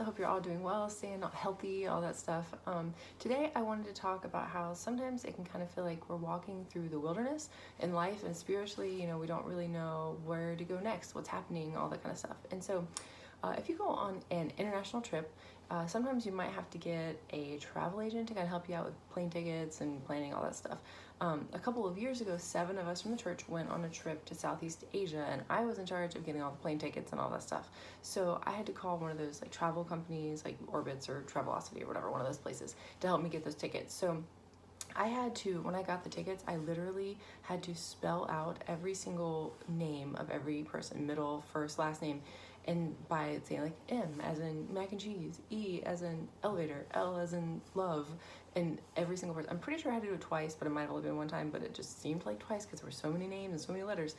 hope you're all doing well, staying healthy, all that stuff. Today I wanted to talk about how sometimes it can kind of feel like we're walking through the wilderness in life and spiritually, we don't really know where to go next, what's happening, all that kind of stuff. And so if you go on an international trip, sometimes you might have to get a travel agent to kind of help you out with plane tickets and planning all that stuff. A couple of years ago, 7 of us from the church went on a trip to Southeast Asia, and I was in charge of getting all the plane tickets and all that stuff. So I had to call one of those like travel companies like Orbitz or Travelocity or whatever, one of those places, to help me get those tickets. So I had to, when I got the tickets, I literally had to spell out every single name of every person, middle, first, last name, and by saying like M as in mac and cheese, E as in elevator, L as in love, and every single person. I'm pretty sure I had to do it twice, but it might have only been one time, but it just seemed like twice because there were so many names and so many letters.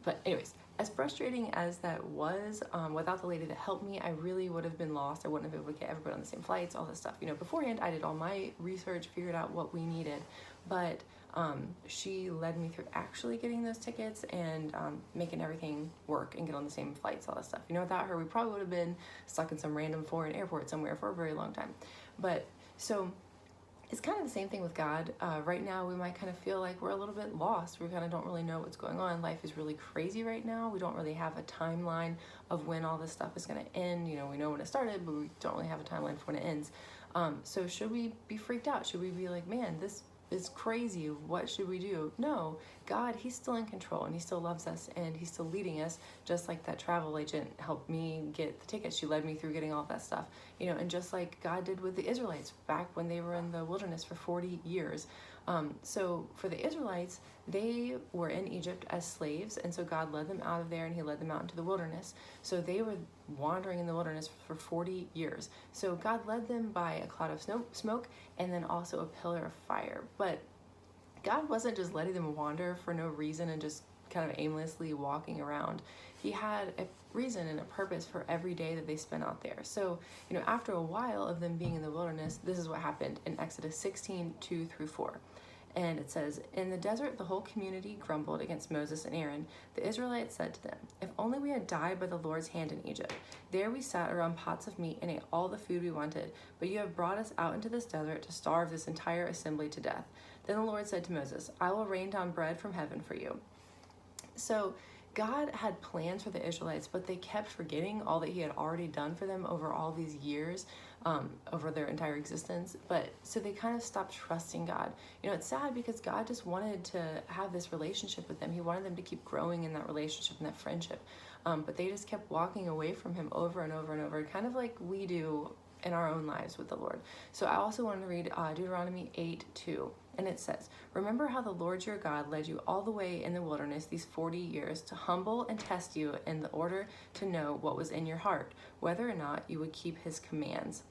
But anyways, as frustrating as that was, without the lady that helped me, I really would have been lost. I wouldn't have been able to get everybody on the same flights, all this stuff. Beforehand, I did all my research, figured out what we needed, but she led me through actually getting those tickets and making everything work and get on the same flights, all that stuff. Without her, we probably would have been stuck in some random foreign airport somewhere for a very long time. But so it's kind of the same thing with God. Right now, we might kind of feel like we're a little bit lost. We kind of don't really know what's going on. Life is really crazy right now. We don't really have a timeline of when all this stuff is going to end. We know when it started, but we don't really have a timeline for when it ends. So should we be freaked out? Should we be like, man, this is crazy, what should we do? No, God, he's still in control and he still loves us and he's still leading us, just like that travel agent helped me get the tickets. She led me through getting all that stuff, and just like God did with the Israelites back when they were in the wilderness for 40 years. So for the Israelites, they were in Egypt as slaves, and so God led them out of there and he led them out into the wilderness. So they were wandering in the wilderness for 40 years. So God led them by a cloud of smoke and then also a pillar of fire. But God wasn't just letting them wander for no reason and just kind of aimlessly walking around. He had a reason and a purpose for every day that they spent out there. So, after a while of them being in the wilderness, this is what happened in Exodus 16, 2-4. And it says, in the desert, the whole community grumbled against Moses and Aaron. The Israelites said to them, if only we had died by the Lord's hand in Egypt. There we sat around pots of meat and ate all the food we wanted, but you have brought us out into this desert to starve this entire assembly to death. Then the Lord said to Moses, I will rain down bread from heaven for you. So God had plans for the Israelites, but they kept forgetting all that he had already done for them over all these years, over their entire existence. But so they kind of stopped trusting God. It's sad because God just wanted to have this relationship with them. He wanted them to keep growing in that relationship and that friendship. But they just kept walking away from him over and over and over, kind of like we do in our own lives with the Lord. So I also wanted to read Deuteronomy 8:2. And it says, remember how the Lord your God led you all the way in the wilderness these 40 years to humble and test you in the order to know what was in your heart, whether or not you would keep his commands.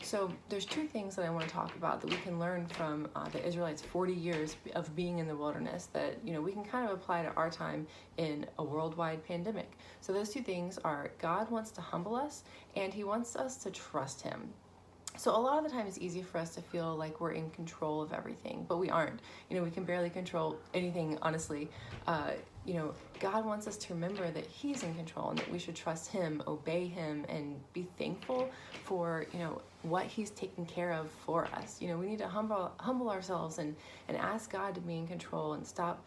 So there's 2 things that I want to talk about that we can learn from the Israelites' 40 years of being in the wilderness that, we can kind of apply to our time in a worldwide pandemic. So those 2 things are God wants to humble us and he wants us to trust him. So a lot of the time it's easy for us to feel like we're in control of everything, but we aren't. We can barely control anything, honestly. God wants us to remember that he's in control and that we should trust him, obey him, and be thankful for, what he's taken care of for us. We need to humble ourselves and ask God to be in control and stop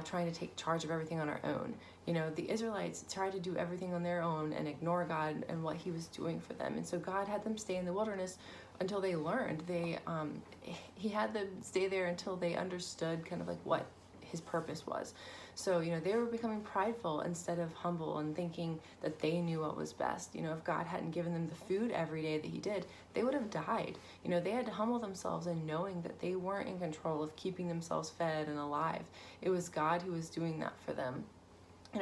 trying to take charge of everything on our own. The Israelites tried to do everything on their own and ignore God and what he was doing for them. And so God had them stay in the wilderness until they learned. He had them stay there until they understood kind of like what his purpose was. So, they were becoming prideful instead of humble and thinking that they knew what was best. If God hadn't given them the food every day that he did, they would have died. They had to humble themselves in knowing that they weren't in control of keeping themselves fed and alive. It was God who was doing that for them.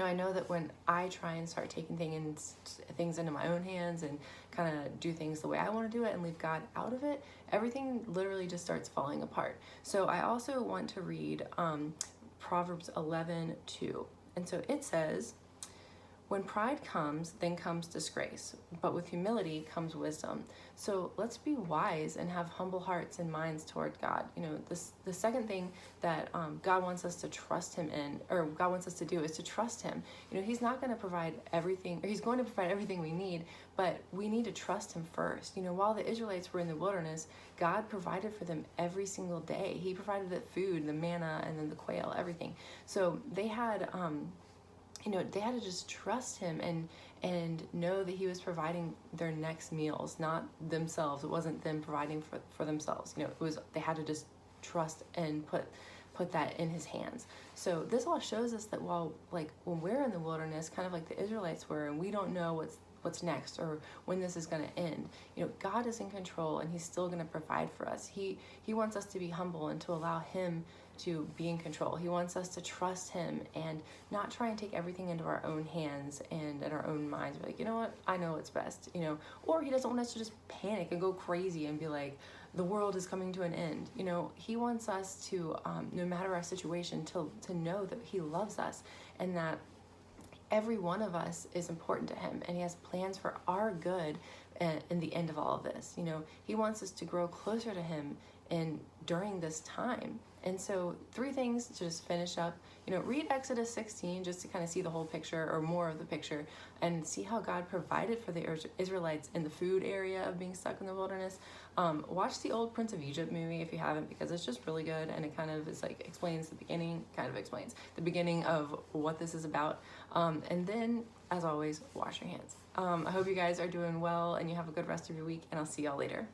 I know that when I try and start taking things into my own hands and kind of do things the way I want to do it and leave God out of it, everything literally just starts falling apart. So I also want to read Proverbs 11:2. And so it says, when pride comes, then comes disgrace, but with humility comes wisdom. So let's be wise and have humble hearts and minds toward God. The second thing that God wants us to trust Him in, or God wants us to do, is to trust Him. He's not going to provide everything, or He's going to provide everything we need, but we need to trust Him first. While the Israelites were in the wilderness, God provided for them every single day. He provided the food, the manna, and then the quail, everything. So they had they had to just trust Him and know that He was providing their next meals, not themselves. It wasn't them providing for themselves. It was, they had to just trust and put that in His hands. So this all shows us that when we're in the wilderness, kind of like the Israelites were, and we don't know what's next or when this is going to end, God is in control, and He's still going to provide for us. He wants us to be humble and to allow Him to be in control. He wants us to trust Him and not try and take everything into our own hands and in our own minds. Be like, you know what, I know what's best, or He doesn't want us to just panic and go crazy and be like, the world is coming to an end. He wants us to, no matter our situation, to know that He loves us and that every one of us is important to Him, and He has plans for our good in the end of all of this. He wants us to grow closer to Him and during this time. And so 3 things to just finish up. Read Exodus 16 just to kind of see the whole picture or more of the picture and see how God provided for the Israelites in the food area of being stuck in the wilderness. Watch the old Prince of Egypt movie if you haven't, because it's just really good, and it kind of is like explains the beginning of what this is about. And then, as always, wash your hands. I hope you guys are doing well and you have a good rest of your week, and I'll see y'all later.